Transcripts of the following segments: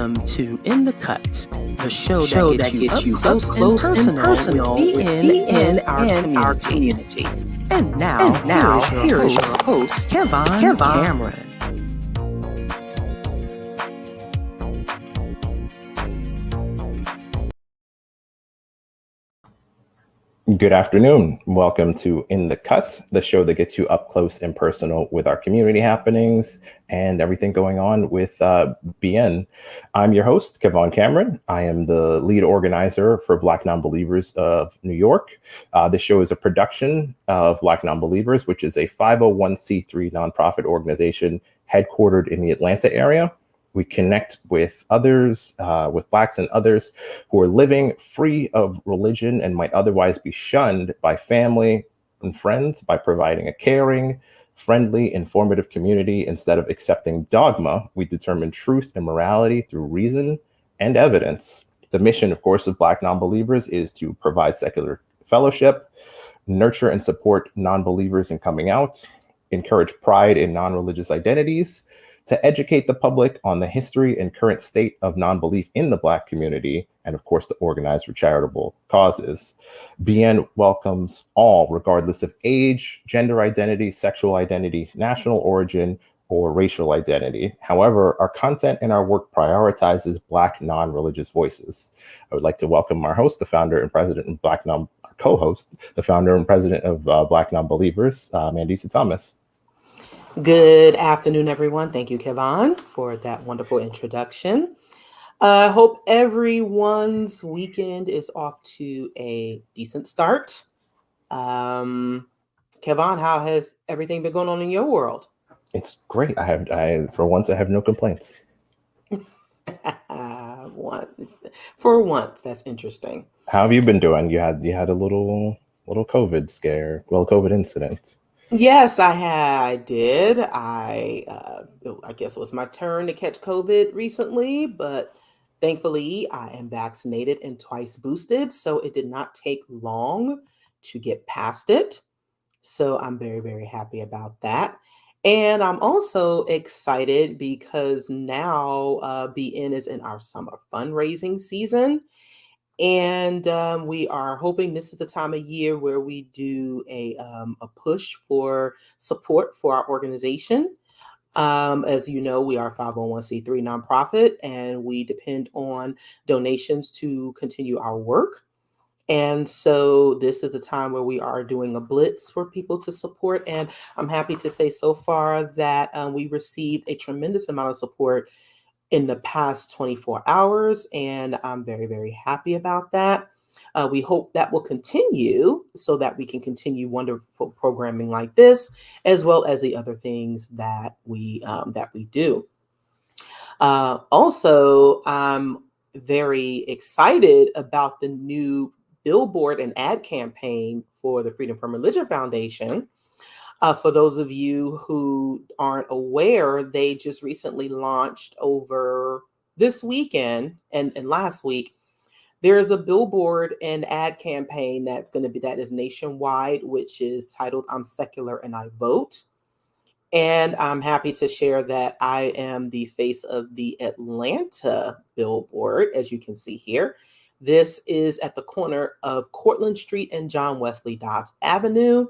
Welcome to In the Cut, the show that gets you up close and personal with BN and our community. And now here is your host, Kevon Cameron. Good afternoon. Welcome to In the Cut, the show that gets you up close and personal with our community happenings and everything going on with BN. I'm your host, Kevon Cameron. I am the lead organizer for BlackNonbelievers of New York. This show is a production of BlackNonbelievers, which is a 501c3 nonprofit organization headquartered in the Atlanta area. We connect with others, with Blacks and others who are living free of religion and might otherwise be shunned by family and friends by providing a caring, friendly, informative community. Instead of accepting dogma, we determine truth and morality through reason and evidence. The mission, of course, of Black Nonbelievers is to provide secular fellowship, nurture and support non-believers in coming out, encourage pride in non-religious identities, to educate the public on the history and current state of non-belief in the Black community, and of course, to organize for charitable causes. BN welcomes all, regardless of age, gender identity, sexual identity, national origin, or racial identity. However, our content and our work prioritizes Black non-religious voices. I would like to welcome our host, the founder and president of our co-host, the founder and president of Black Nonbelievers, Mandisa Thomas. Good afternoon, everyone. Thank you, Kevon, for that wonderful introduction. I hope everyone's weekend is off to a decent start. Kevon, how has everything been going on in your world? It's great. For once, I have no complaints. For once, that's interesting. How have you been doing? You had a little COVID scare, COVID incident. Yes, I did. I guess it was my turn to catch COVID recently, but thankfully I am vaccinated and twice boosted, so it did not take long to get past it. So I'm very, very happy about that. And I'm also excited because now BN is in our summer fundraising season. And we are hoping this is the time of year where we do a push for support for our organization. As you know, we are a 501c3 nonprofit, and we depend on donations to continue our work. And so this is the time where we are doing a blitz for people to support. And I'm happy to say so far that we received a tremendous amount of support in the past 24 hours, and I'm very, very happy about that. We hope that will continue so that we can continue wonderful programming like this, as well as the other things that we do. Also, I'm very excited about the new billboard and ad campaign for the Freedom from Religion Foundation. For those of you who aren't aware, they just recently launched over this weekend and last week. There's a billboard and ad campaign that is nationwide, which is titled "I'm Secular and I Vote." And I'm happy to share that I am the face of the Atlanta billboard, as you can see here. This is at the corner of Cortlandt Street and John Wesley Dobbs Avenue.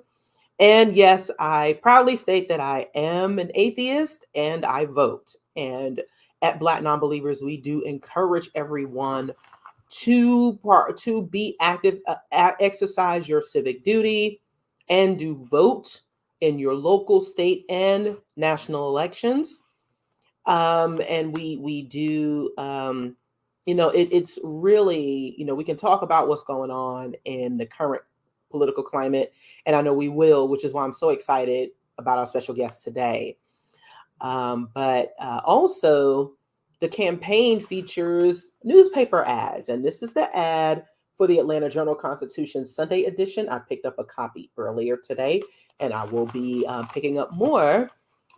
And yes, I proudly state that I am an atheist and I vote. And at Black Nonbelievers, we do encourage everyone to be active, exercise your civic duty, and do vote in your local, state, and national elections. And we do, it's really, we can talk about what's going on in the current political climate, and I know we will, which is why I'm so excited about our special guest today. But also, the campaign features newspaper ads, and this is the ad for the Atlanta Journal-Constitution Sunday edition. I picked up a copy earlier today, and I will be picking up more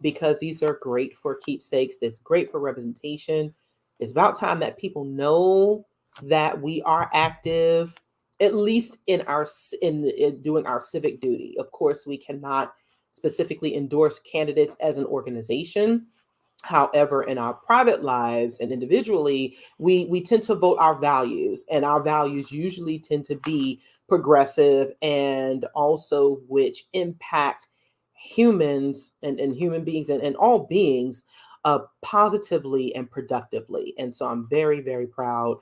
because these are great for keepsakes. It's great for representation. It's about time that people know that we are active, at least in doing our civic duty. Of course, we cannot specifically endorse candidates as an organization, However, in our private lives and individually, we tend to vote our values, and our values usually tend to be progressive and also which impact humans and human beings and all beings positively and productively. And so I'm very, very proud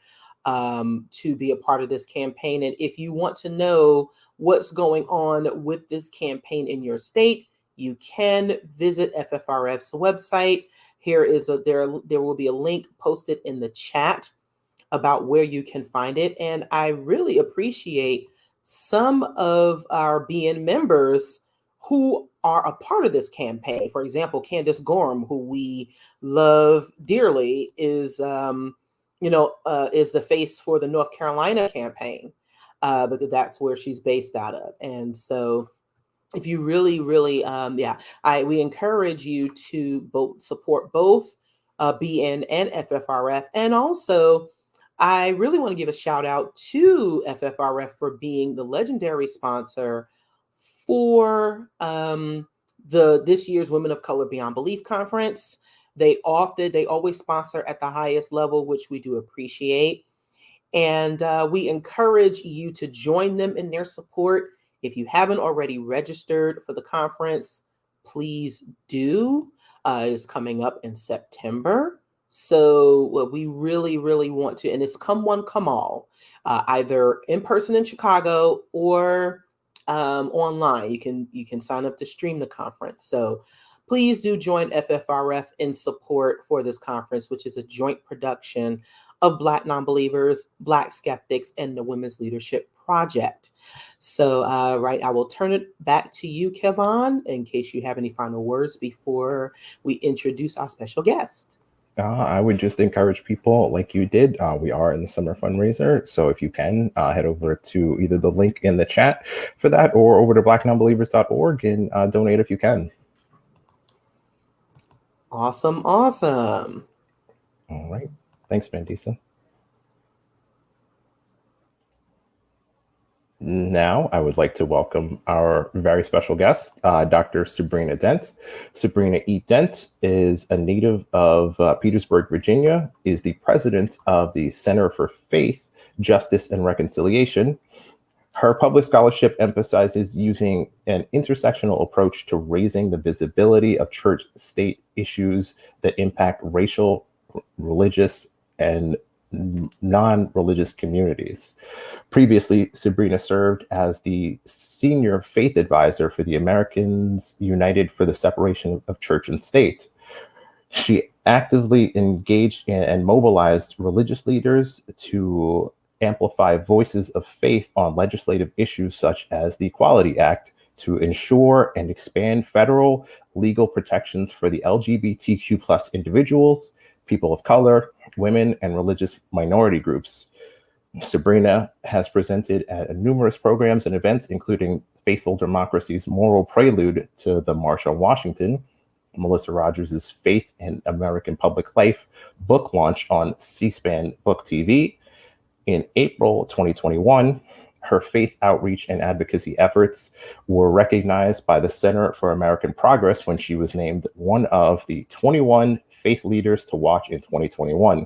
to be a part of this campaign. And if you want to know what's going on with this campaign in your state, you can visit FFRF's website. There will be a link posted in the chat about where you can find it. And I really appreciate some of our BN members who are a part of this campaign. For example, Candace Gorham, who we love dearly, is is the face for the North Carolina campaign, because that's where she's based out of. And so if you really, really, we encourage you to both support both BN and FFRF. And also, I really want to give a shout out to FFRF for being the legendary sponsor for this year's Women of Color Beyond Belief Conference. They always sponsor at the highest level, which we do appreciate. And we encourage you to join them in their support. If you haven't already registered for the conference, please do. It's coming up in September. So what we really, really want to, and it's come one, come all, either in person in Chicago or online. You can sign up to stream the conference. So please do join FFRF in support for this conference, which is a joint production of Black Nonbelievers, Black Skeptics, and the Women's Leadership Project. So, I will turn it back to you, Kevon, in case you have any final words before we introduce our special guest. I would just encourage people like you did. We are in the summer fundraiser. So if you can, head over to either the link in the chat for that or over to blacknonbelievers.org and donate if you can. Awesome. All right. Thanks, Mandisa. Now, I would like to welcome our very special guest, Dr. Sabrina Dent. Sabrina E. Dent is a native of Petersburg, Virginia, is the president of the Center for Faith, Justice, and Reconciliation. Her public scholarship emphasizes using an intersectional approach to raising the visibility of church-state issues that impact racial, religious, and non-religious communities. Previously, Sabrina served as the senior faith advisor for the Americans United for the Separation of Church and State. She actively engaged and mobilized religious leaders to amplify voices of faith on legislative issues such as the Equality Act to ensure and expand federal legal protections for the LGBTQ+ individuals, people of color, women, and religious minority groups. Sabrina has presented at numerous programs and events, including Faithful Democracy's Moral Prelude to the March on Washington, Melissa Rogers' Faith in American Public Life book launch on C-SPAN Book TV. In April 2021, her faith outreach and advocacy efforts were recognized by the Center for American Progress when she was named one of the 21 faith leaders to watch in 2021.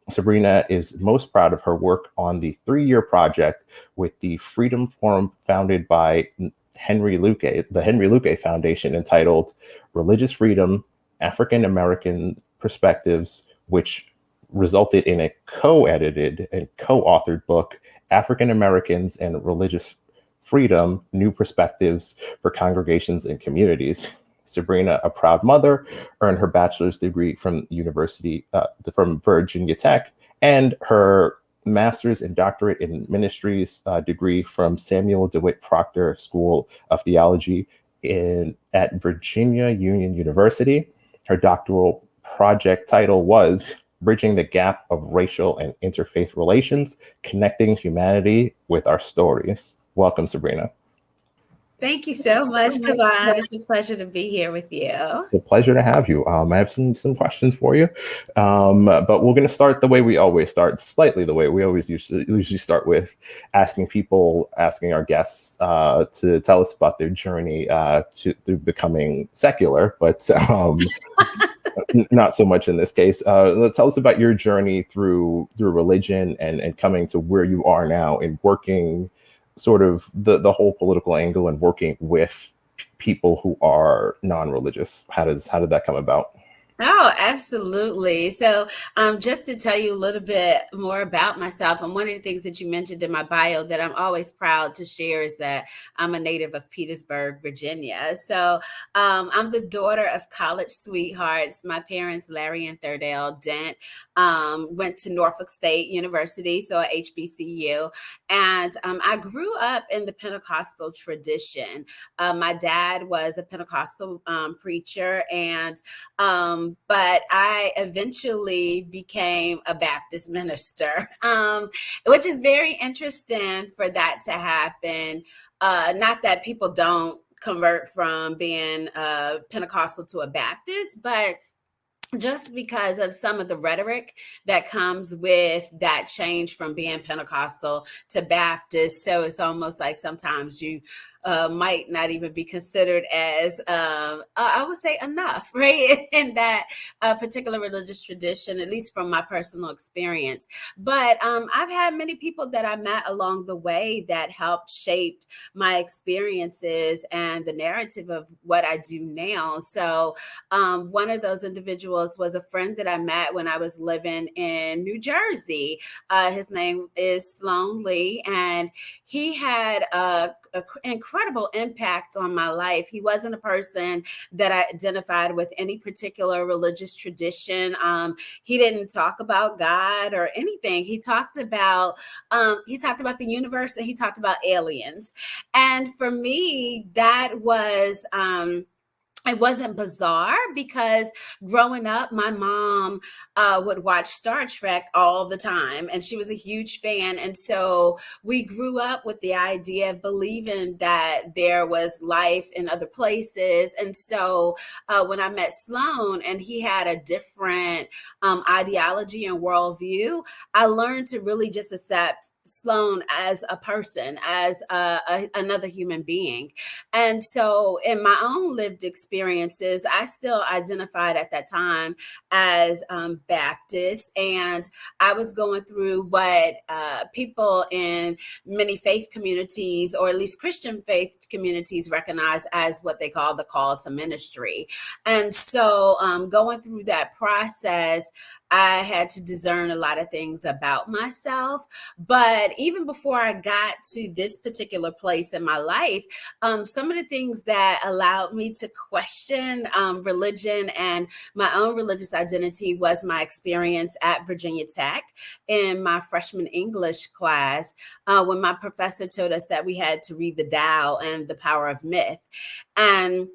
Sabrina is most proud of her work on the 3-year project with the Freedom Forum founded by the Henry Luque Foundation, entitled Religious Freedom, African American Perspectives, which resulted in a co-edited and co-authored book, African Americans and Religious Freedom, New Perspectives for Congregations and Communities. Sabrina, a proud mother, earned her bachelor's degree from from Virginia Tech, and her master's and doctorate in ministries degree from Samuel DeWitt Proctor School of Theology at Virginia Union University. Her doctoral project title was Bridging the Gap of Racial and Interfaith Relations, Connecting Humanity with Our Stories. Welcome, Sabrina. Thank you so much, Kevon. It's a pleasure to be here with you. It's a pleasure to have you. I have some questions for you, but we're going to start the way we always start, slightly the way we always usually start with asking our guests to tell us about their journey to becoming secular. But Not so much in this case. Let's tell us about your journey through religion and coming to where you are now and working sort of the whole political angle and working with people who are non-religious. How did that come about? Oh, absolutely. So, just to tell you a little bit more about myself, and one of the things that you mentioned in my bio that I'm always proud to share is that I'm a native of Petersburg, Virginia. So, I'm the daughter of college sweethearts. My parents, Larry and Thurdale Dent, went to Norfolk State University, so at HBCU, and I grew up in the Pentecostal tradition. My dad was a Pentecostal preacher, and but I eventually became a Baptist minister, which is very interesting for that to happen. Not that people don't convert from being Pentecostal to a Baptist, but just because of some of the rhetoric that comes with that change from being Pentecostal to Baptist. So it's almost like sometimes you might not even be considered as, I would say, enough, right? In that particular religious tradition, at least from my personal experience. But I've had many people that I met along the way that helped shape my experiences and the narrative of what I do now. So one of those individuals was a friend that I met when I was living in New Jersey. His name is Sloan Lee, and he had an incredible impact on my life. He wasn't a person that I identified with any particular religious tradition. He didn't talk about God or anything. He talked about the universe, and he talked about aliens. And for me, that was it wasn't bizarre because growing up, my mom would watch Star Trek all the time, and she was a huge fan. And so we grew up with the idea of believing that there was life in other places. And so when I met Sloan and he had a different ideology and worldview, I learned to really just accept Sloan as a person, as another human being. And so in my own lived experiences, I still identified at that time as Baptist. And I was going through what people in many faith communities, or at least Christian faith communities, recognize as what they call the call to ministry. And so going through that process, I had to discern a lot of things about myself. But even before I got to this particular place in my life, some of the things that allowed me to question religion and my own religious identity was my experience at Virginia Tech in my freshman English class, when my professor told us that we had to read the Tao and the Power of Myth. And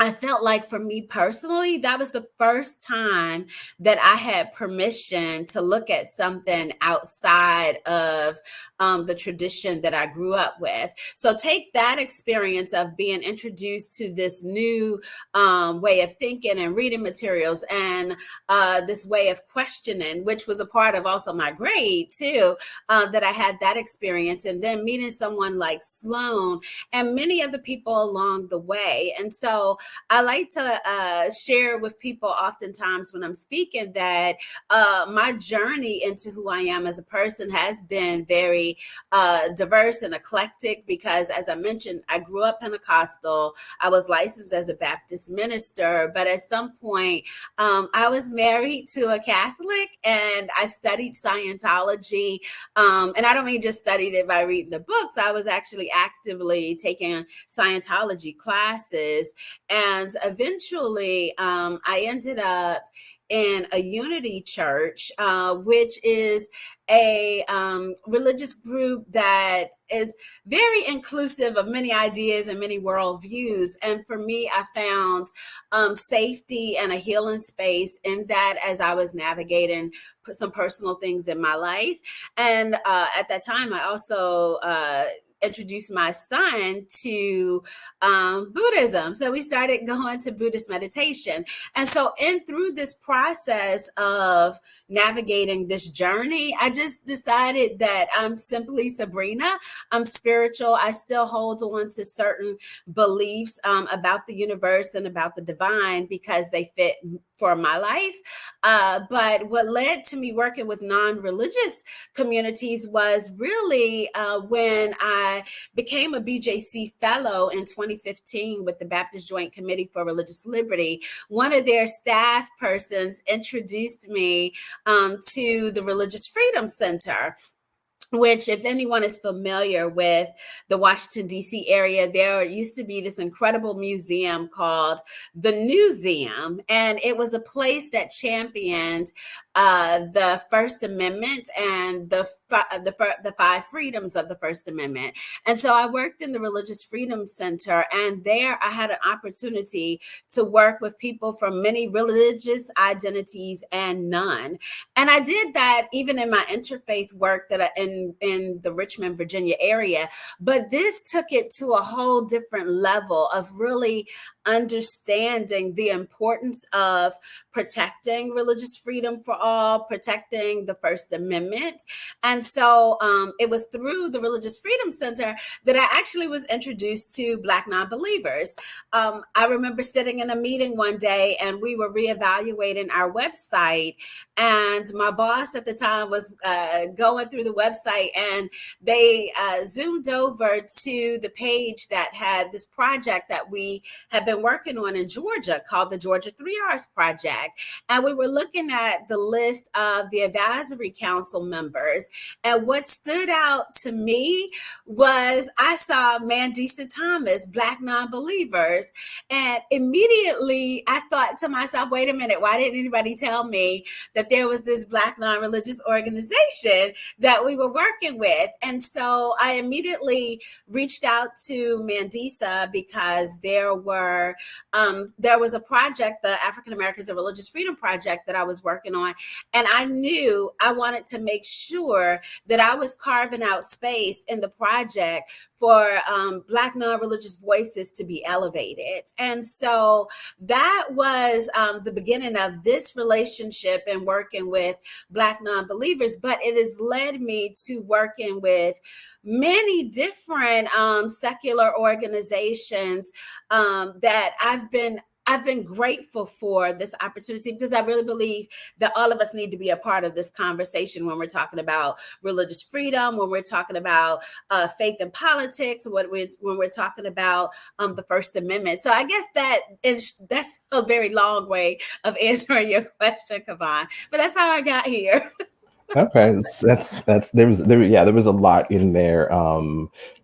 I felt like for me personally, that was the first time that I had permission to look at something outside of the tradition that I grew up with. So take that experience of being introduced to this new way of thinking and reading materials, and this way of questioning, which was a part of also my grade too, that I had that experience, and then meeting someone like Sloan and many other people along the way. And so I like to share with people oftentimes when I'm speaking that my journey into who I am as a person has been very diverse and eclectic because, as I mentioned, I grew up Pentecostal. I was licensed as a Baptist minister, but at some point I was married to a Catholic, and I studied Scientology. And I don't mean just studied it by reading the books. I was actually actively taking Scientology classes. And eventually, I ended up in a Unity Church, which is a religious group that is very inclusive of many ideas and many worldviews. And for me, I found safety and a healing space in that as I was navigating some personal things in my life. And at that time, I also introduced my son to Buddhism. So we started going to Buddhist meditation. And so through this process of navigating this journey, I just decided that I'm simply Sabrina. I'm spiritual. I still hold on to certain beliefs about the universe and about the divine because they fit for my life. But what led to me working with non-religious communities was really when I became a BJC fellow in 2015 with the Baptist Joint Committee for Religious Liberty. One of their staff persons introduced me to the Religious Freedom Center, which, if anyone is familiar with the Washington, D.C. area, there used to be this incredible museum called the Newseum. And it was a place that championed the First Amendment and the five freedoms of the First Amendment. And so I worked in the Religious Freedom Center, and there I had an opportunity to work with people from many religious identities and none. And I did that even in my interfaith work that in the Richmond, Virginia area. But this took it to a whole different level of really understanding the importance of protecting religious freedom for all, protecting the First Amendment. And so it was through the Religious Freedom Center that I actually was introduced to BlackNonbelievers. I remember sitting in a meeting one day and we were reevaluating our website, and my boss at the time was going through the website, and they zoomed over to the page that had this project that we had been working on in Georgia called the Georgia 3Rs Project. And we were looking at the list of the advisory council members. And what stood out to me was I saw Mandisa Thomas, BlackNonbelievers. And immediately I thought to myself, wait a minute, why didn't anybody tell me that there was this Black non-religious organization that we were working with? And so I immediately reached out to Mandisa because there was a project, the African Americans and Religious Freedom Project, that I was working on. And I knew I wanted to make sure that I was carving out space in the project for Black non-religious voices to be elevated. And so that was the beginning of this relationship and working with Black non-believers. But it has led me to working with many different secular organizations that I've been grateful for this opportunity, because I really believe that all of us need to be a part of this conversation when we're talking about religious freedom, when we're talking about faith and politics, when we're talking about the First Amendment. So I guess that's a very long way of answering your question, Kevon, but that's how I got here. Okay, there was a lot in there.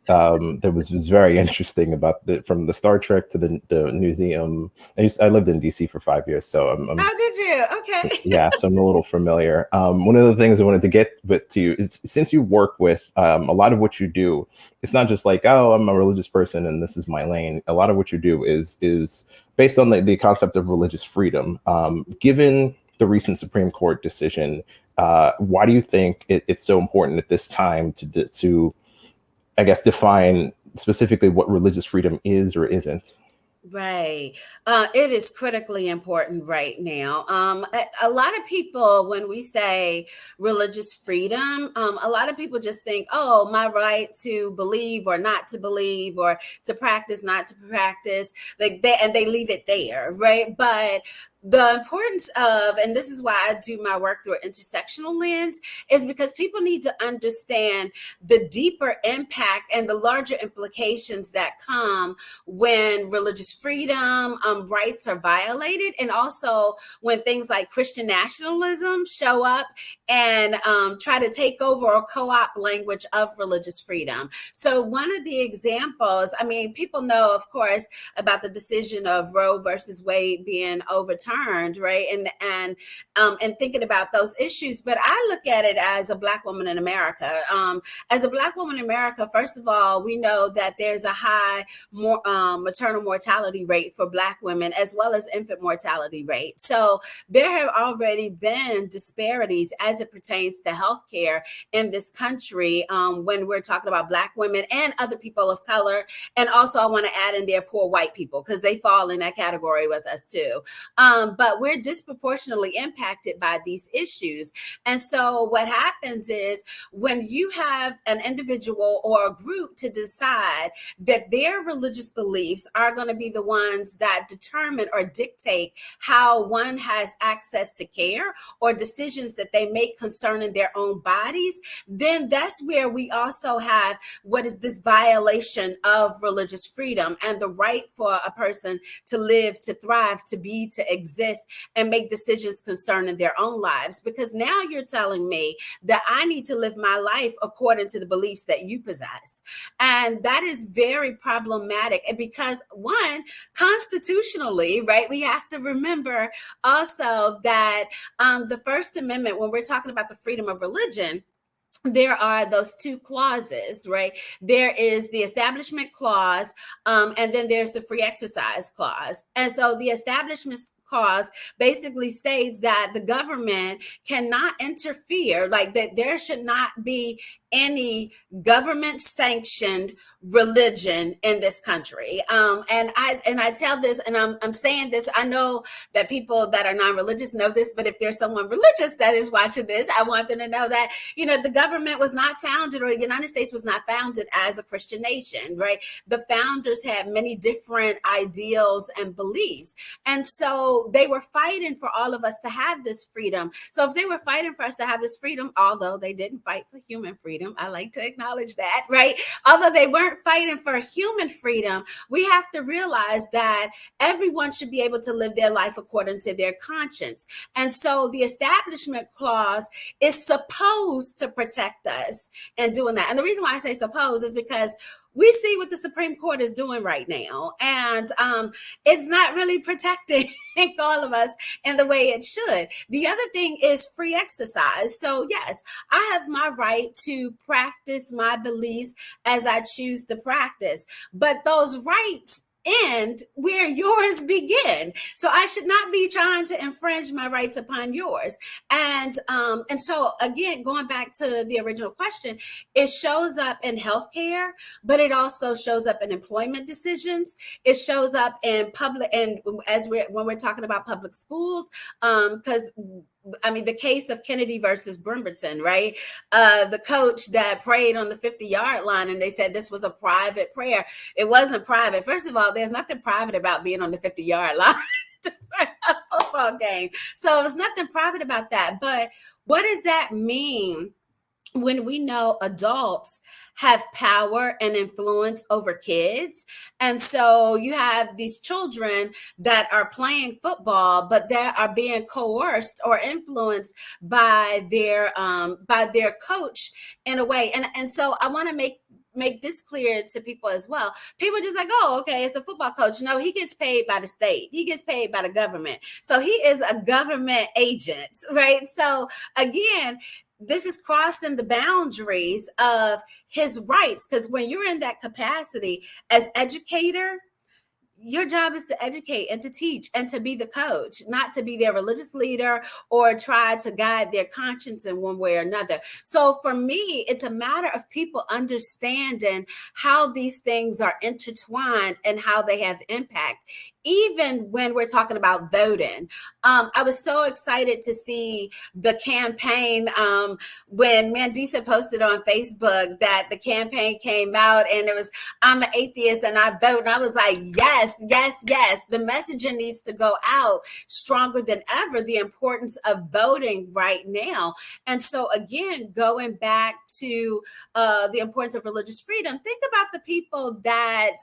That was very interesting about from the Star Trek to the museum. I lived in DC for 5 years, so I'm oh, did you? Okay. Yeah, so I'm a little familiar. One of the things I wanted to get to you is, since you work with a lot of what you do, it's not just like, oh, I'm a religious person and this is my lane. A lot of what you do is based on the concept of religious freedom. Given the recent Supreme Court decision, why do you think it's so important at this time to I guess, define specifically what religious freedom is or isn't? Right. It is critically important right now. A lot of people, when we say religious freedom, a lot of people just think, oh, my right to believe or not to believe, or to practice, not to practice, and they leave it there, right? But the importance of, and this is why I do my work through an intersectional lens, is because people need to understand the deeper impact and the larger implications that come when religious freedom rights are violated, and also when things like Christian nationalism show up and try to take over or co-opt language of religious freedom. So one of the examples, I mean, people know, of course, about the decision of Roe versus Wade being overturned, right? And thinking about those issues. But I look at it as a Black woman in America. As a Black woman in America, first of all, we know that there's a high maternal mortality rate for Black women, as well as infant mortality rate. So there have already been disparities as it pertains to healthcare in this country when we're talking about Black women and other people of color. And also I want to add in there poor white people, because they fall in that category with us too. but we're disproportionately impacted by these issues. And so what happens is when you have an individual or a group to decide that their religious beliefs are going to be the ones that determine or dictate how one has access to care or decisions that they make concerning their own bodies, then that's where we also have what is this violation of religious freedom and the right for a person to live, to thrive, to be, to exist, and make decisions concerning their own lives. Because now you're telling me that I need to live my life according to the beliefs that you possess. And that is very problematic. And because one, constitutionally, right, we have to remember also that the First Amendment, when we're talking about the freedom of religion, there are those two clauses, right? There is the Establishment Clause, and then there's the Free Exercise Clause. And so the Establishment Clause basically states that the government cannot interfere, like that there should not be any government sanctioned religion in this country. And I tell this, and I'm saying this, I know that people that are non-religious know this, but if there's someone religious that is watching this, I want them to know that, you know, the government was not founded, or the United States was not founded as a Christian nation, right? The founders had many different ideals and beliefs. And so they were fighting for all of us to have this freedom. So if they were fighting for us to have this freedom, although they didn't fight for human freedom, I like to acknowledge that, right? Although they weren't fighting for human freedom, we have to realize that everyone should be able to live their life according to their conscience. And so the Establishment Clause is supposed to protect us in doing that. And the reason why I say supposed is because we see what the Supreme Court is doing right now, and it's not really protecting all of us in the way it should. The other thing is free exercise. So yes, I have my right to practice my beliefs as I choose to practice, but those rights end where yours begin. So I should not be trying to infringe my rights upon yours. And so again, going back to the original question, it shows up in healthcare, but it also shows up in employment decisions. It shows up in public, and when we're talking about public schools, because I mean, the case of Kennedy versus Bremerton, right? The coach that prayed on the 50-yard line, and they said this was a private prayer. It wasn't private. First of all, there's nothing private about being on the 50-yard line to pray a football game. So it was nothing private about that. But what does that mean when we know adults have power and influence over kids? And so you have these children that are playing football, but they are being coerced or influenced by their coach in a way. And so I want to make this clear to people as well. People just like, oh, okay, it's a football coach. No, he gets paid by the state. He gets paid by the government. So he is a government agent, right? So again, this is crossing the boundaries of his rights, because when you're in that capacity as educator, your job is to educate and to teach and to be the coach, not to be their religious leader or try to guide their conscience in one way or another. So for me, it's a matter of people understanding how these things are intertwined and how they have impact. Even when we're talking about voting, I was so excited to see the campaign when Mandisa posted on Facebook that the campaign came out and it was, I'm an atheist and I vote. And I was like, yes, yes, yes. The messaging needs to go out stronger than ever, the importance of voting right now. And so again, going back to the importance of religious freedom, think about the people that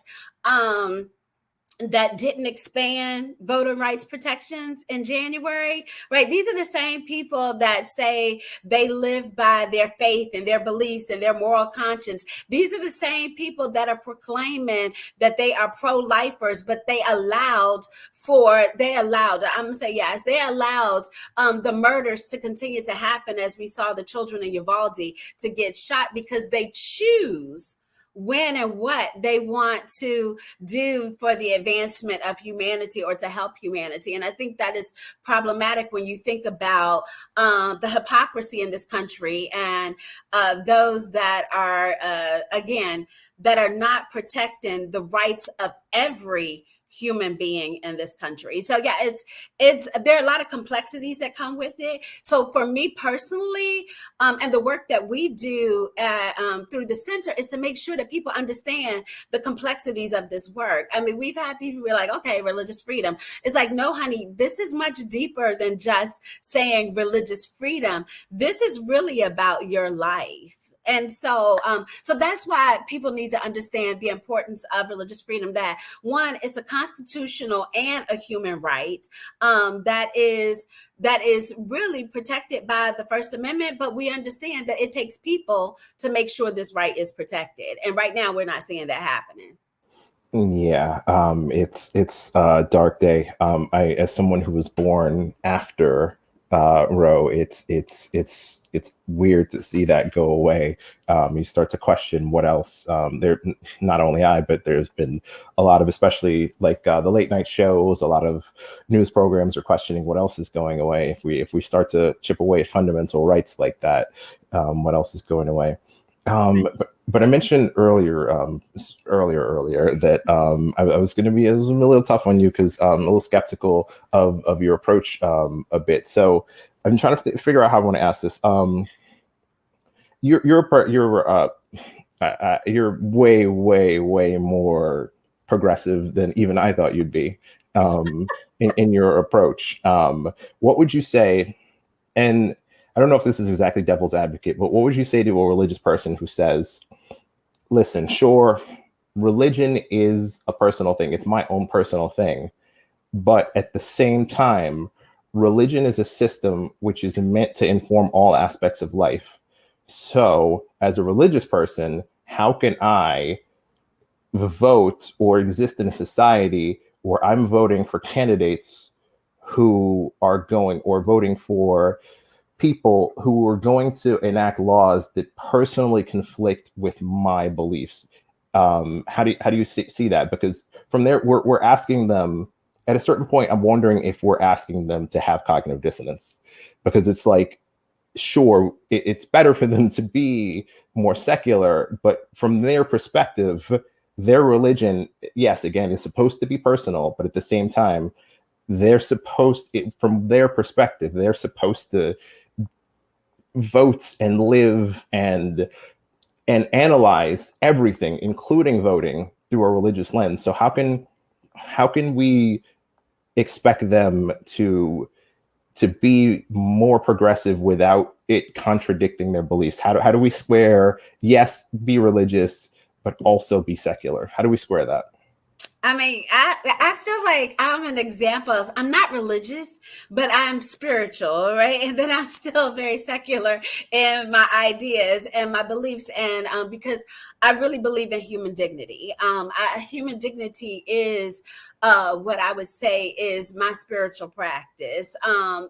didn't expand voter rights protections in January, right? These are the same people that say they live by their faith and their beliefs and their moral conscience. These are the same people that are proclaiming that they are pro-lifers, but they allowed, I'm gonna say yes, they allowed the murders to continue to happen, as we saw the children in Uvalde to get shot, because they choose when and what they want to do for the advancement of humanity or to help humanity. And I think that is problematic when you think about the hypocrisy in this country and those that are, again, that are not protecting the rights of every human being in this country. So yeah, it's there are a lot of complexities that come with it. So for me personally, and the work that we do through the center is to make sure that people understand the complexities of this work. I mean, we've had people be like, okay, religious freedom. It's like, no, honey, this is much deeper than just saying religious freedom. This is really about your life. And so that's why people need to understand the importance of religious freedom, that one, it's a constitutional and a human right that is really protected by the First Amendment. But we understand that it takes people to make sure this right is protected. And right now, we're not seeing that happening. Yeah, it's a dark day. As someone who was born after Roe, it's weird to see that go away. You start to question what else. There, not only but there's been a lot of, especially like the late night shows, a lot of news programs are questioning what else is going away. If we start to chip away at fundamental rights like that, what else is going away? But I mentioned earlier that I was going to be a little tough on you because I'm a little skeptical of your approach a bit. So I'm trying to figure out how I want to ask this. You're way more progressive than even I thought you'd be in your approach. What would you say? And I don't know if this is exactly devil's advocate, but what would you say to a religious person who says, listen, sure, religion is a personal thing. It's my own personal thing. But at the same time, religion is a system which is meant to inform all aspects of life. So as a religious person, how can I vote or exist in a society where I'm voting for candidates who are going, or voting for people who are going to enact laws that personally conflict with my beliefs? How do you see that? Because from there, we're asking them at a certain point. I'm wondering if we're asking them to have cognitive dissonance, because it's like, sure, it's better for them to be more secular, but from their perspective, their religion, yes, again, is supposed to be personal, but at the same time, from their perspective, they're supposed to vote and live and analyze everything, including voting, through a religious lens. So how can we expect them to be more progressive without it contradicting their beliefs? How do we square, yes, be religious, but also be secular? How do we square that? I mean, I feel like I'm an example of, I'm not religious, but I'm spiritual, right? And then I'm still very secular in my ideas and my beliefs. And because I really believe in human dignity. Human dignity is what I would say is my spiritual practice.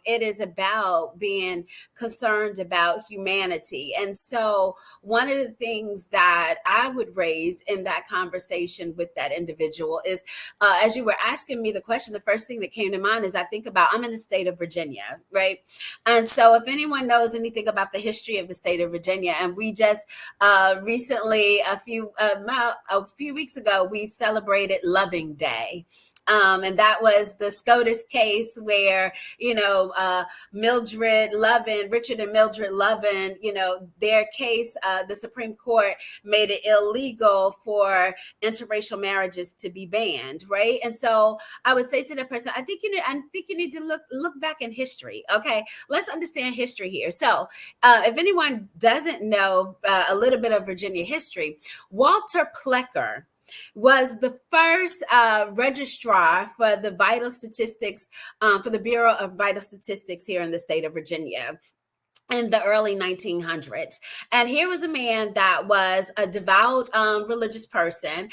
It is about being concerned about humanity. And so one of the things that I would raise in that conversation with that individual is, as you were asking me the question, the first thing that came to mind is I think about, I'm in the state of Virginia, right? And so if anyone knows anything about the history of the state of Virginia, and we just recently, a few weeks ago, we celebrated Loving Day. And that was the SCOTUS case where, Richard and Mildred Lovin, their case, the Supreme Court made it illegal for interracial marriages to be banned, right? And so I would say to the person, I think you need to look back in history. Okay, let's understand history here. So if anyone doesn't know a little bit of Virginia history, Walter Plecker was the first registrar for the vital statistics, for the Bureau of Vital Statistics here in the state of Virginia in the early 1900s. And here was a man that was a devout religious person.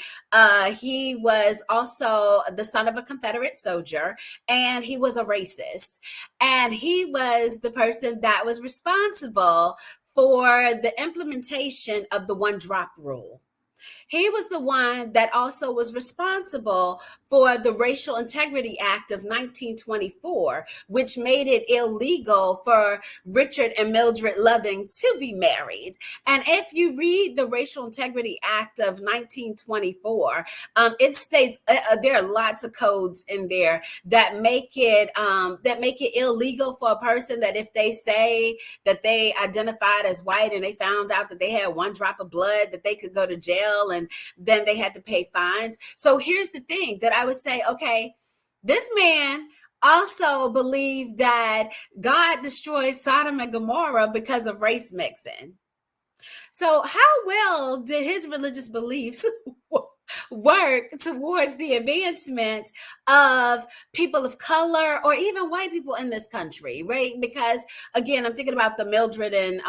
He was also the son of a Confederate soldier, and he was a racist. And he was the person that was responsible for the implementation of the one drop rule. He was the one that also was responsible for the Racial Integrity Act of 1924, which made it illegal for Richard and Mildred Loving to be married. And if you read the Racial Integrity Act of 1924, it states there are lots of codes in there that make it illegal for a person that if they say that they identified as white and they found out that they had one drop of blood, that they could go to jail and then they had to pay fines. So here's the thing that I would say, okay, this man also believed that God destroyed Sodom and Gomorrah because of race mixing. So how well did his religious beliefs work towards the advancement of people of color or even white people in this country, right? Because again, I'm thinking about the Mildred and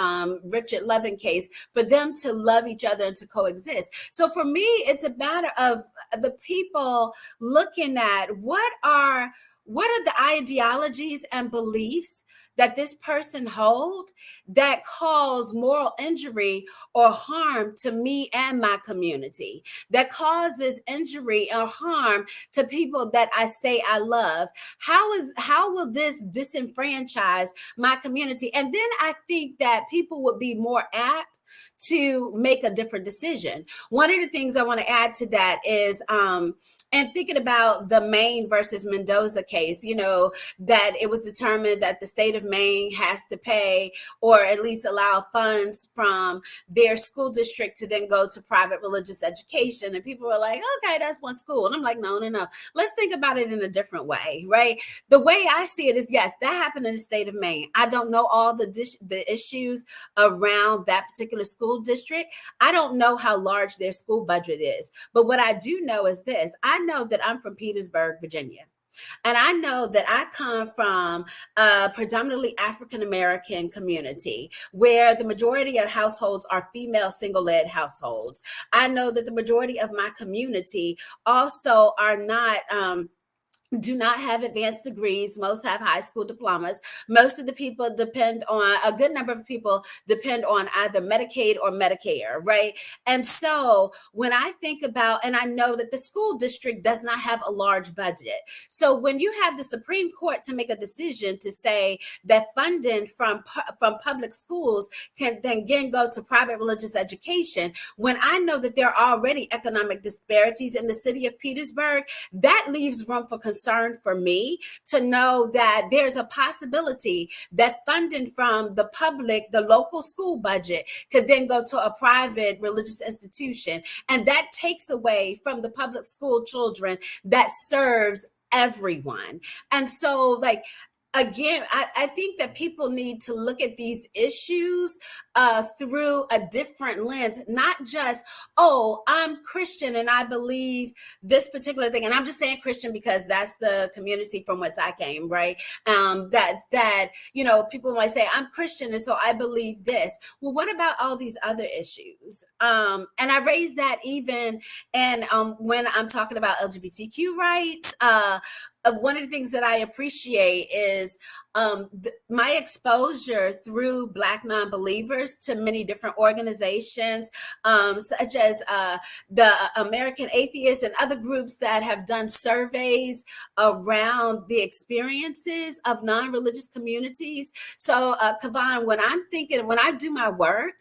Richard Loving case, for them to love each other and to coexist. So for me, it's a matter of the people looking at what are the ideologies and beliefs that this person hold that cause moral injury or harm to me and my community, that causes injury or harm to people that I say I love. How will this disenfranchise my community? And then I think that people would be more apt to make a different decision. One of the things I want to add to that is, and thinking about the Maine versus Mendoza case, that it was determined that the state of Maine has to pay or at least allow funds from their school district to then go to private religious education. And people were like, okay, that's one school. And I'm like, no. Let's think about it in a different way, right? The way I see it is, yes, that happened in the state of Maine. I don't know all the issues around that particular school district. I don't know how large their school budget is. But what I do know is this. I know that I'm from Petersburg, Virginia. And I know that I come from a predominantly African-American community where the majority of households are female single-led households. I know that the majority of my community also are not do not have advanced degrees. Most have high school diplomas. Most of the people a good number of people depend on either Medicaid or Medicare, right? And so when I think about, and I know that the school district does not have a large budget. So when you have the Supreme Court to make a decision to say that funding from public schools can then again go to private religious education, when I know that there are already economic disparities in the city of Petersburg, that leaves room for concern for me to know that there's a possibility that funding from the local school budget could then go to a private religious institution. And that takes away from the public school children that serves everyone. And so again, I think that people need to look at these issues through a different lens, not just, oh, I'm Christian and I believe this particular thing. And I'm just saying Christian because that's the community from which I came, right? People might say, I'm Christian and so I believe this. Well, what about all these other issues? And I raise that even when I'm talking about LGBTQ rights. One of the things that I appreciate is my exposure through BlackNonbelievers to many different organizations, such as the American Atheists and other groups that have done surveys around the experiences of non-religious communities. So, Kevon, when I do my work,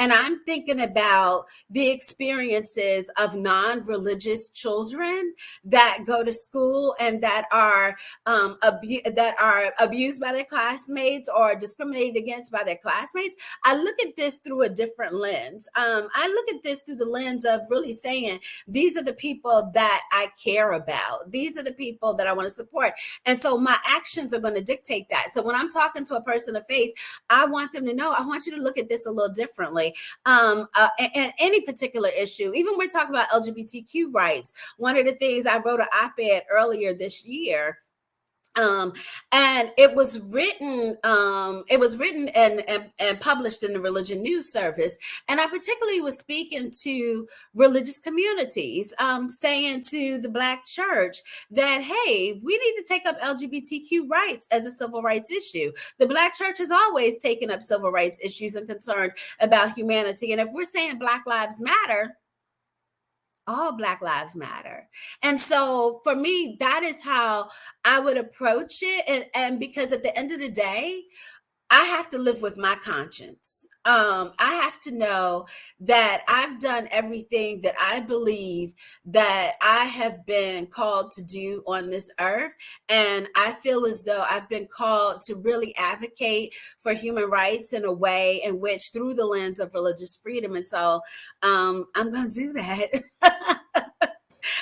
and I'm thinking about the experiences of non-religious children that go to school and that are abused by their classmates or discriminated against by their classmates. I look at this through a different lens. I look at this through the lens of really saying, these are the people that I care about. These are the people that I want to support. And so my actions are going to dictate that. So when I'm talking to a person of faith, I want them to know, I want you to look at this a little differently. And any particular issue, even when we're talking about LGBTQ rights, one of the things I wrote an op-ed earlier this year, and it was written and published in the Religion News Service. And I particularly was speaking to religious communities, saying to the Black church that, hey, we need to take up LGBTQ rights as a civil rights issue. The Black church has always taken up civil rights issues and concerned about humanity. And if we're saying Black Lives Matter, all Black lives matter. And so for me, that is how I would approach it. And because at the end of the day, I have to live with my conscience. I have to know that I've done everything that I believe that I have been called to do on this earth. And I feel as though I've been called to really advocate for human rights in a way in which through the lens of religious freedom. And so I'm going to do that.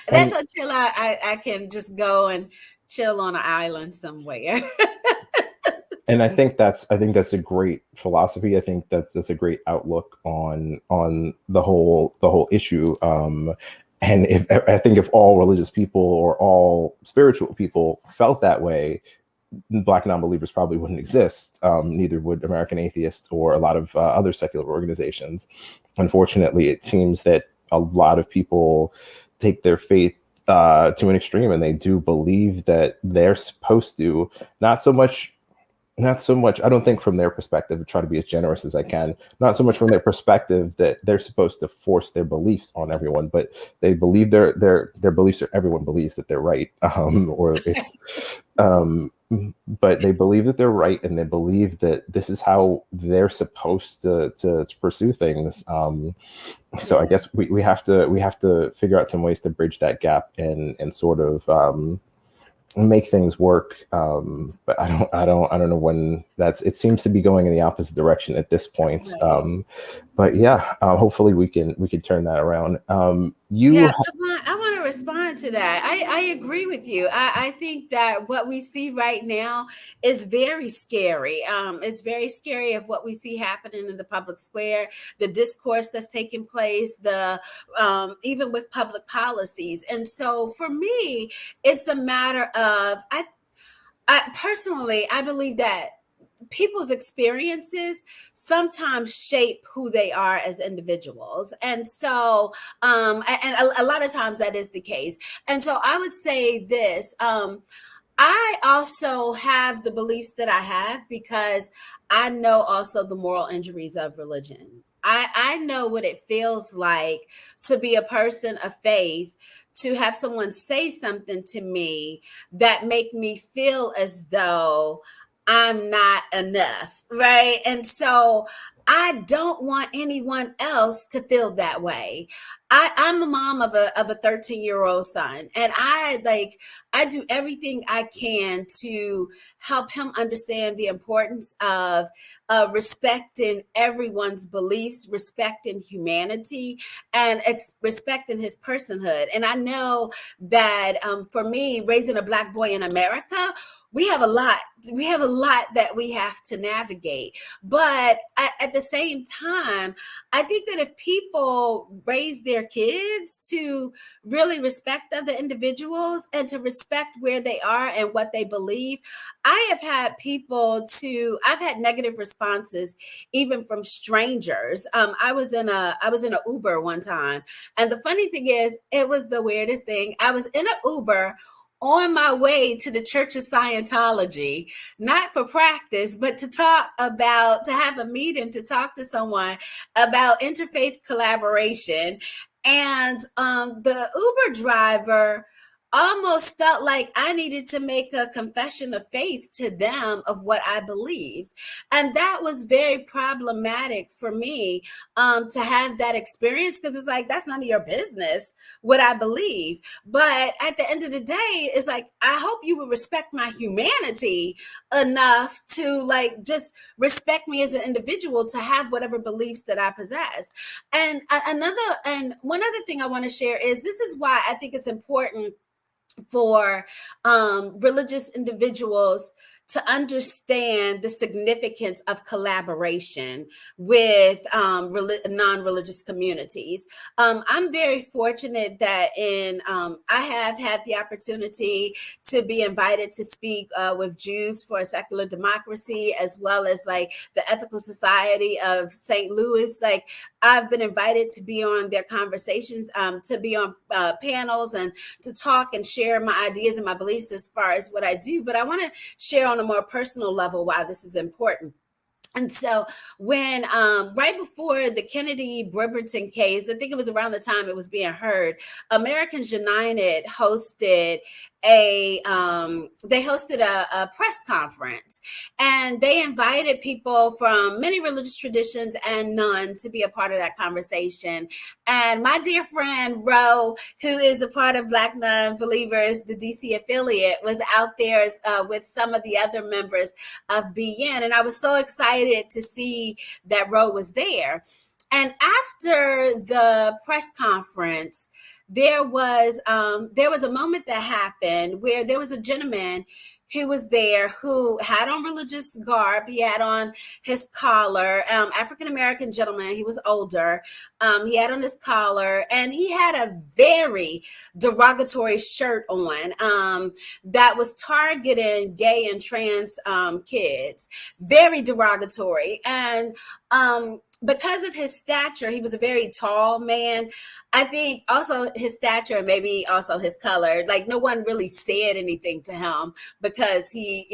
That's until I can just go and chill on an island somewhere. And I think that's a great philosophy. I think that's a great outlook on the whole issue. And I think if all religious people or all spiritual people felt that way, Black nonbelievers probably wouldn't exist. Neither would American Atheists or a lot of other secular organizations. Unfortunately, it seems that a lot of people take their faith to an extreme, and they do believe that they're supposed to, not so much, I don't think from their perspective, try to be as generous as I can, not so much from their perspective that they're supposed to force their beliefs on everyone, but they believe their beliefs are, everyone believes that they're right. But they believe that they're right, and they believe that this is how they're supposed to pursue things. So I guess we have to figure out some ways to bridge that gap and sort of make things work, but I don't know when it seems to be going in the opposite direction at this point. Right. But yeah, hopefully we can turn that around. I want to respond to that. I agree with you. I think that what we see right now is very scary. It's very scary of what we see happening in the public square, the discourse that's taking place, the even with public policies. And so for me, it's a matter of I personally, I believe that people's experiences sometimes shape who they are as individuals. And so, and a lot of times that is the case. And so I would say this, I also have the beliefs that I have because I know also the moral injuries of religion. I know what it feels like to be a person of faith, to have someone say something to me that make me feel as though I'm not enough, right? And so I don't want anyone else to feel that way. I'm a mom of a 13-year-old son, and I do everything I can to help him understand the importance of respecting everyone's beliefs, respecting humanity, and respecting his personhood. And I know that for me, raising a Black boy in America, we have a lot that we have to navigate. But at the same time, I think that if people raise their kids to really respect other individuals and to respect where they are and what they believe, I've had negative responses even from strangers. I was in an Uber one time, and the funny thing is, it was the weirdest thing. I was in an Uber on my way to the Church of Scientology, not for practice, but to have a meeting, to talk to someone about interfaith collaboration. And the Uber driver almost felt like I needed to make a confession of faith to them of what I believed. And that was very problematic for me to have that experience, because it's like, that's none of your business what I believe. But at the end of the day, it's like, I hope you will respect my humanity enough to just respect me as an individual, to have whatever beliefs that I possess. And one other thing I want to share is, this is why I think it's important for religious individuals to understand the significance of collaboration with non-religious communities. I'm very fortunate that I have had the opportunity to be invited to speak with Jews for a Secular Democracy, as well as the Ethical Society of St. Louis. I've been invited to be on their conversations, to be on panels, and to talk and share my ideas and my beliefs as far as what I do. But I want to share on a more personal level why this is important. And so when right before the Kennedy Bremerton case, I think it was around the time it was being heard, Americans United hosted a press conference, and they invited people from many religious traditions and none to be a part of that conversation. And my dear friend Ro, who is a part of Black Non-Believers, the DC affiliate, was out there with some of the other members of BN, and I was so excited to see that Ro was there. And after the press conference, there was a moment that happened where there was a gentleman who was there who had on religious garb. He had on his collar, African-American gentleman. He was older. He had on his collar, and he had a very derogatory shirt on that was targeting gay and trans kids. Very derogatory. And because of his stature, he was a very tall man. I think also his stature, maybe also his color, like no one really said anything to him because he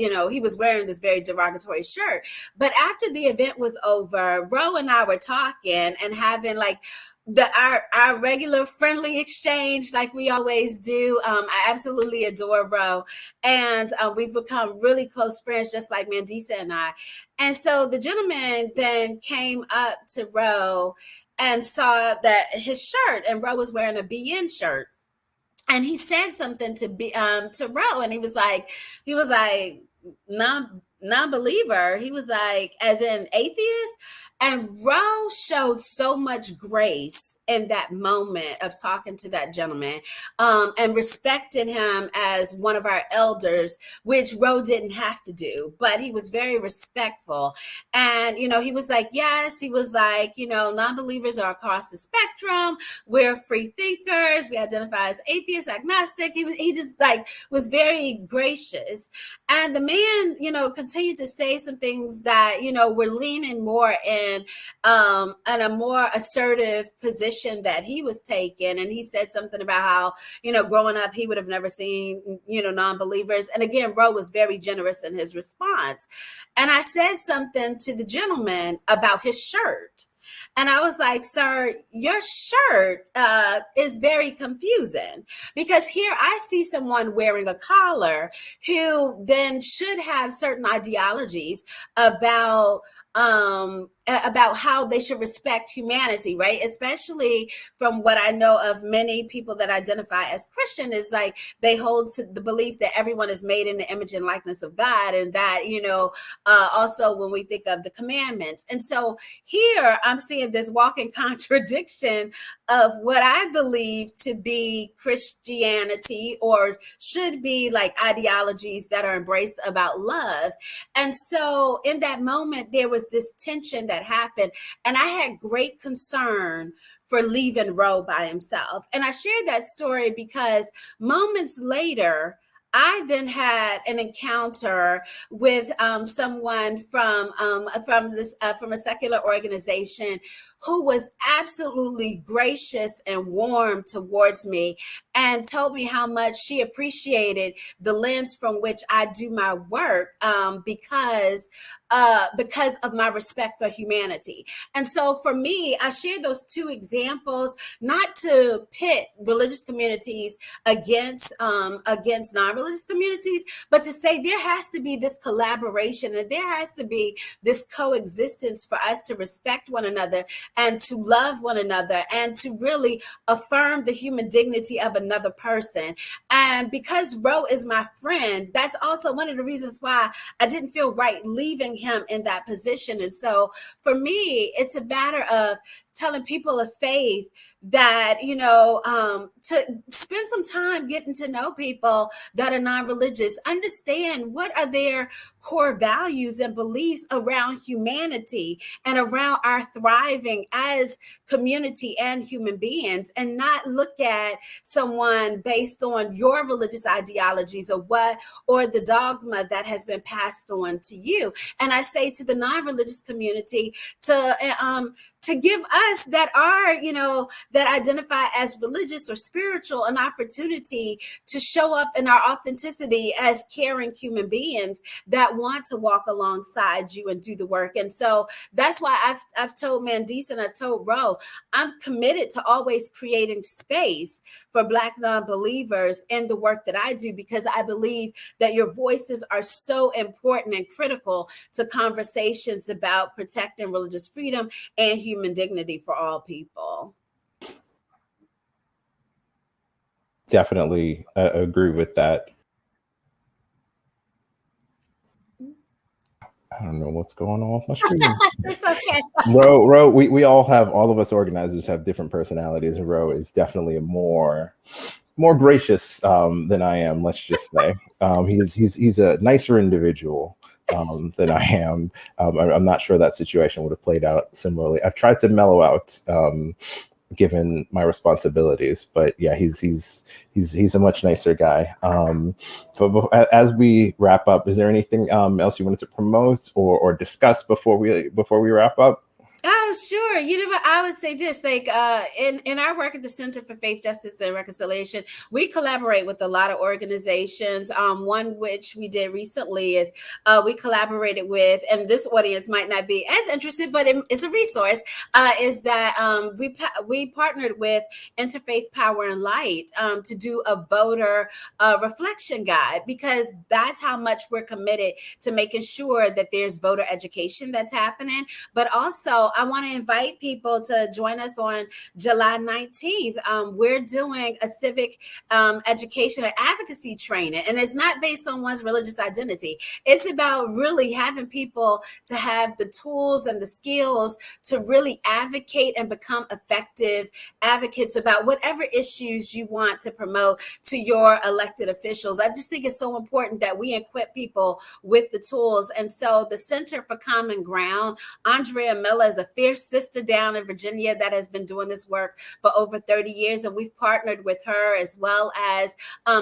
was wearing this very derogatory shirt. But after the event was over, Ro and I were talking and having like our regular friendly exchange like we always do. I absolutely adore Ro, and we've become really close friends, just like Mandisa and I. And so the gentleman then came up to Ro and saw that his shirt, and Ro was wearing a BN shirt, and he said something to Ro, and he was like non-believer. He was like, as in atheist. And Ro showed so much grace in that moment of talking to that gentleman, and respected him as one of our elders, which Ro didn't have to do, but he was very respectful. And, he was like, yes, he was like, non-believers are across the spectrum. We're free thinkers. We identify as atheist, agnostic. He just like was very gracious. And the man, continued to say some things that, were leaning more in a more assertive position that he was taking. And he said something about how, growing up, he would have never seen, non-believers. And again, Ro was very generous in his response. And I said something to the gentleman about his shirt. And I was like, sir, your shirt is very confusing, because here I see someone wearing a collar who then should have certain ideologies about how they should respect humanity, right? Especially from what I know of many people that identify as Christian, is like they hold to the belief that everyone is made in the image and likeness of God, and that, also when we think of the commandments. And so here I'm seeing this walking contradiction of what I believe to be Christianity, or should be like ideologies that are embraced about love. And so in that moment, there was this tension that happened, and I had great concern for leaving Ro by himself. And I shared that story because moments later, I then had an encounter with someone from a secular organization who was absolutely gracious and warm towards me, and told me how much she appreciated the lens from which I do my work, because of my respect for humanity. And so for me, I share those two examples, not to pit religious communities against non-religious communities, but to say there has to be this collaboration, and there has to be this coexistence for us to respect one another and to love one another and to really affirm the human dignity of another person. And because Ro is my friend, that's also one of the reasons why I didn't feel right leaving him in that position. And so for me, it's a matter of telling people of faith that, to spend some time getting to know people that are non-religious, understand what are their core values and beliefs around humanity and around our thriving as community and human beings, and not look at someone based on your religious ideologies or the dogma that has been passed on to you. And and I say to the non-religious community to give us that are, that identify as religious or spiritual an opportunity to show up in our authenticity as caring human beings that want to walk alongside you and do the work. And so that's why I've told Mandisa and I've told Ro, I'm committed to always creating space for Black non-believers in the work that I do, because I believe that your voices are so important and critical to conversations about protecting religious freedom and human dignity for all people. Definitely agree with that. I don't know what's going on with my screen. It's okay. Ro, we all of us organizers have different personalities. Ro is definitely a more gracious than I am. Let's just say he's a nicer individual than I am. I'm not sure that situation would have played out similarly. I've tried to mellow out given my responsibilities, but yeah, he's a much nicer guy. But as we wrap up, is there anything else you wanted to promote or discuss before we wrap up? Oh, sure. You know what? I would say this, like in our work at the Center for Faith, Justice, and Reconciliation, we collaborate with a lot of organizations. One which we did recently is we collaborated with, and this audience might not be as interested, but it's a resource, is that we partnered with Interfaith Power and Light to do a voter reflection guide, because that's how much we're committed to making sure that there's voter education that's happening. But also, I want to invite people to join us on July 19th. We're doing a civic education and advocacy training, and it's not based on one's religious identity. It's about really having people to have the tools and the skills to really advocate and become effective advocates about whatever issues you want to promote to your elected officials. I just think it's so important that we equip people with the tools. And so the Center for Common Ground, Andrea Miller is a fierce sister down in Virginia that has been doing this work for over 30 years. And we've partnered with her as well as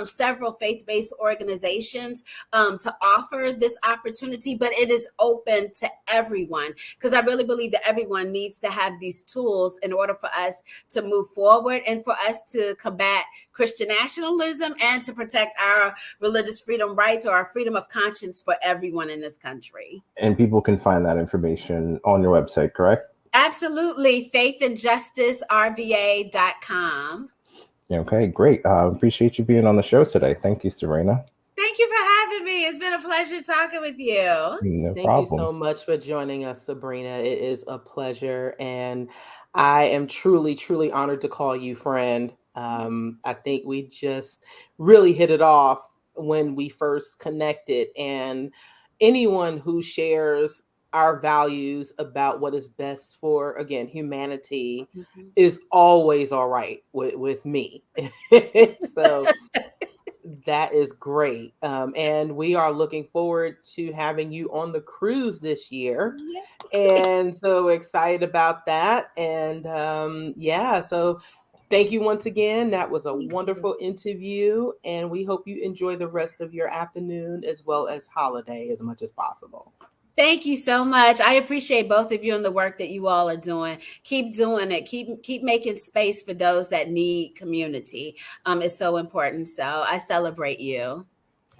several faith-based organizations to offer this opportunity, but it is open to everyone, because I really believe that everyone needs to have these tools in order for us to move forward and for us to combat Christian nationalism and to protect our religious freedom rights, or our freedom of conscience for everyone in this country. And people can find that information on your website, correct? Absolutely. faithandjusticerva.com. Okay, great. Appreciate you being on the show today. Thank you, Sabrina. Thank you for having me. It's been a pleasure talking with you. No Thank problem. you so much for joining us, Sabrina. It is a pleasure. And I am truly, truly honored to call you friend. I think we just really hit it off when we first connected. And anyone who shares our values about what is best for, again, humanity is always all right with me. So that is great. And we are looking forward to having you on the cruise this year. Yeah. And so excited about that. And so thank you once again. That was a wonderful interview. And we hope you enjoy the rest of your afternoon as well as holiday as much as possible. Thank you so much. I appreciate both of you and the work that you all are doing. Keep doing it. Keep making space for those that need community. It's so important. So I celebrate you.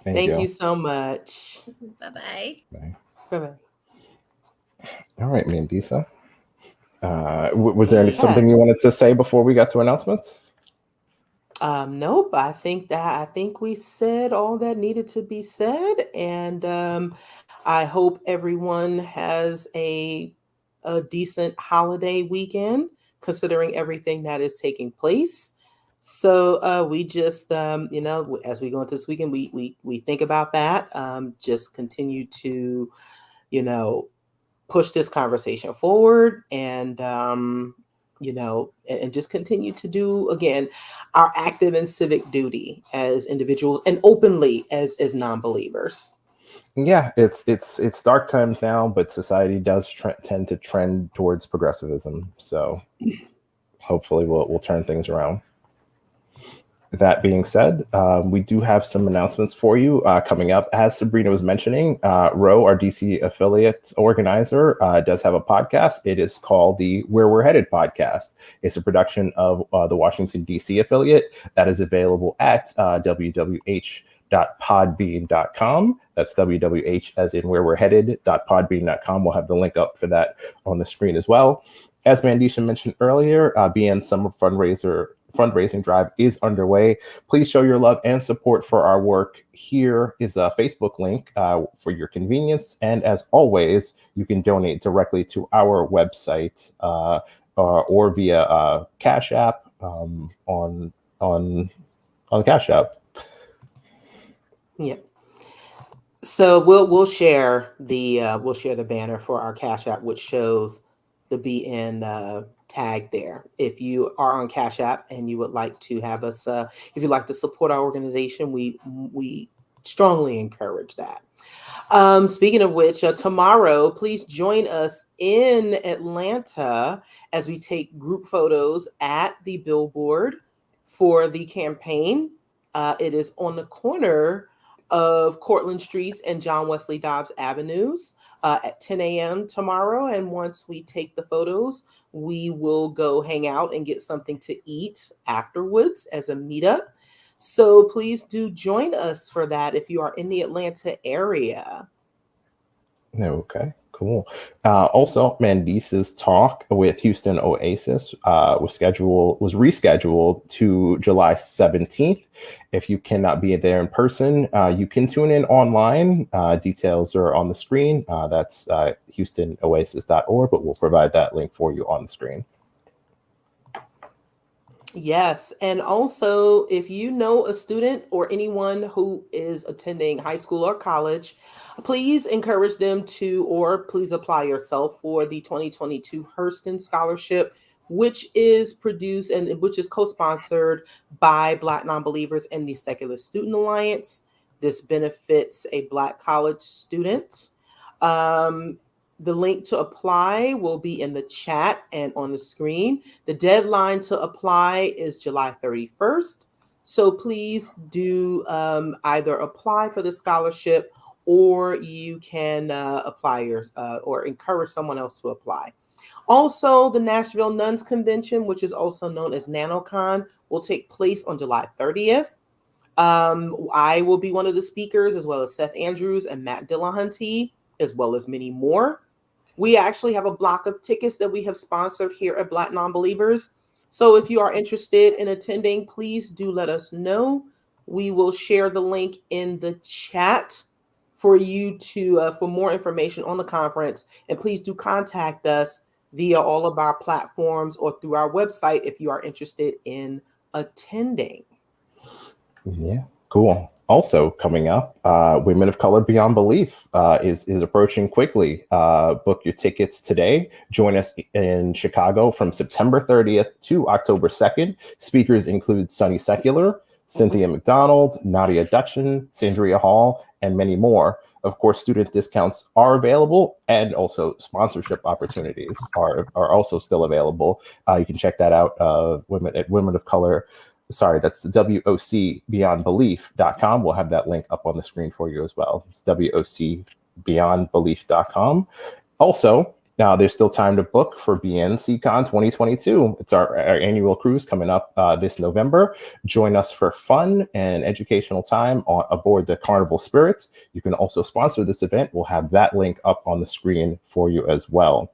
Thank you so much. Bye-bye. Bye. Bye-bye. All right, Mandisa. Was there something you wanted to say before we got to announcements? Nope. I think we said all that needed to be said. And I hope everyone has a decent holiday weekend, considering everything that is taking place. So we just, as we go into this weekend, we think about that. Just continue to, push this conversation forward, and and just continue to do, again, our active and civic duty as individuals and openly as non-believers. Yeah, it's dark times now, but society does tend to trend towards progressivism. So hopefully we'll turn things around. That being said, we do have some announcements for you coming up. As Sabrina was mentioning, Ro, our DC affiliate organizer, does have a podcast. It is called the Where We're Headed podcast. It's a production of the Washington, DC affiliate that is available at wwh.podbean.com. That's WWH as in where we're headed.podbean.com. We'll have the link up for that on the screen as well. As Mandisha mentioned earlier, BN Summer fundraising drive is underway. Please show your love and support for our work. Here is a Facebook link for your convenience. And as always, you can donate directly to our website or via Cash App on Cash App. Yeah. So we'll share the banner for our Cash App, which shows the BN tag there. If you are on Cash App and you would like to have us, if you'd like to support our organization, we strongly encourage that. Speaking of which, tomorrow, please join us in Atlanta as we take group photos at the billboard for the campaign. It is on the corner of Cortlandt Streets and John Wesley Dobbs Avenues at 10 a.m. tomorrow. And once we take the photos, we will go hang out and get something to eat afterwards as a meetup. So please do join us for that if you are in the Atlanta area. Okay, cool. Also, Mandisa's talk with Houston Oasis was rescheduled to July 17th. If you cannot be there in person, you can tune in online. Details are on the screen. That's HoustonOasis.org, but we'll provide that link for you on the screen. Yes. And also, if you know a student or anyone who is attending high school or college, please encourage them to, or please apply yourself for the 2022 Hurston Scholarship, which is produced and which is co-sponsored by Black Nonbelievers and the Secular Student Alliance. This benefits a Black college student. The link to apply will be in the chat and on the screen. The deadline to apply is July 31st. So please do either apply for the scholarship or you can apply or encourage someone else to apply. Also, the Nashville Nuns Convention, which is also known as NanoCon, will take place on July 30th. I will be one of the speakers, as well as Seth Andrews and Matt Dillahunty, as well as many more. We actually have a block of tickets that we have sponsored here at Black Nonbelievers. So if you are interested in attending, please do let us know. We will share the link in the chat for you to for more information on the conference. And please do contact us via all of our platforms or through our website if you are interested in attending. Yeah, cool. Also coming up, Women of Color Beyond Belief is approaching quickly. Book your tickets today. Join us in Chicago from September 30th to October 2nd. Speakers include Sunny Secular, Cynthia McDonald, Nadia Dutchin, Sandria Hall, and many more. Of course, student discounts are available, and also sponsorship opportunities are also still available. You can check that out Women of Color. Sorry, that's WOCBeyondBelief.com. We'll have that link up on the screen for you as well. It's WOCBeyondBelief.com. Also, now there's still time to book for BNCCon 2022. It's our annual cruise coming up this November. Join us for fun and educational time aboard the Carnival Spirit. You can also sponsor this event. We'll have that link up on the screen for you as well.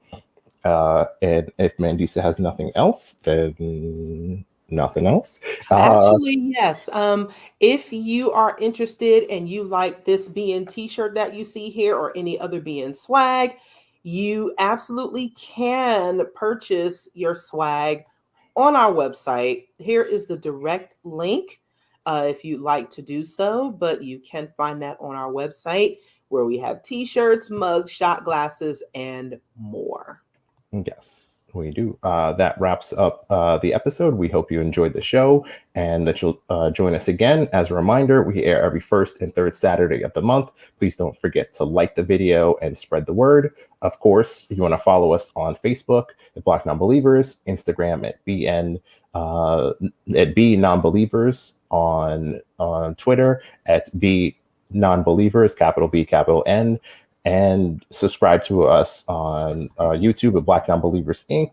And if Mandisa has nothing else, then nothing else. Actually, yes. If you are interested and you like this BN t-shirt that you see here or any other BN swag, you absolutely can purchase your swag on our website. Here is the direct link if you'd like to do so, but you can find that on our website where we have t-shirts, mugs, shot glasses, and more. Yes. We do. That wraps up the episode. We hope you enjoyed the show and that you'll join us again. As a reminder, we air every first and third Saturday of the month. Please don't forget to like the video and spread the word. Of course, if you want to follow us on Facebook at Black Nonbelievers, Instagram at BNonbelievers, on Twitter at BNonbelievers, capital B, capital N, and subscribe to us on YouTube at Black Nonbelievers Inc.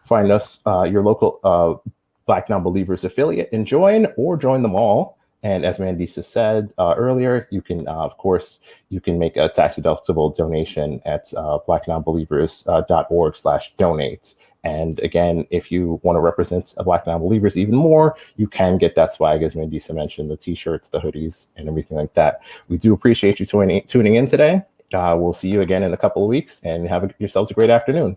Find us, your local Black Nonbelievers affiliate, and join them all. And as Mandisa said earlier, you can, of course, you can make a tax-deductible donation at blacknonbelievers.org/donate. And again, if you want to represent Black Nonbelievers even more, you can get that swag, as Mandisa mentioned, the t-shirts, the hoodies, and everything like that. We do appreciate you tuning in today. We'll see you again in a couple of weeks, and have yourselves a great afternoon.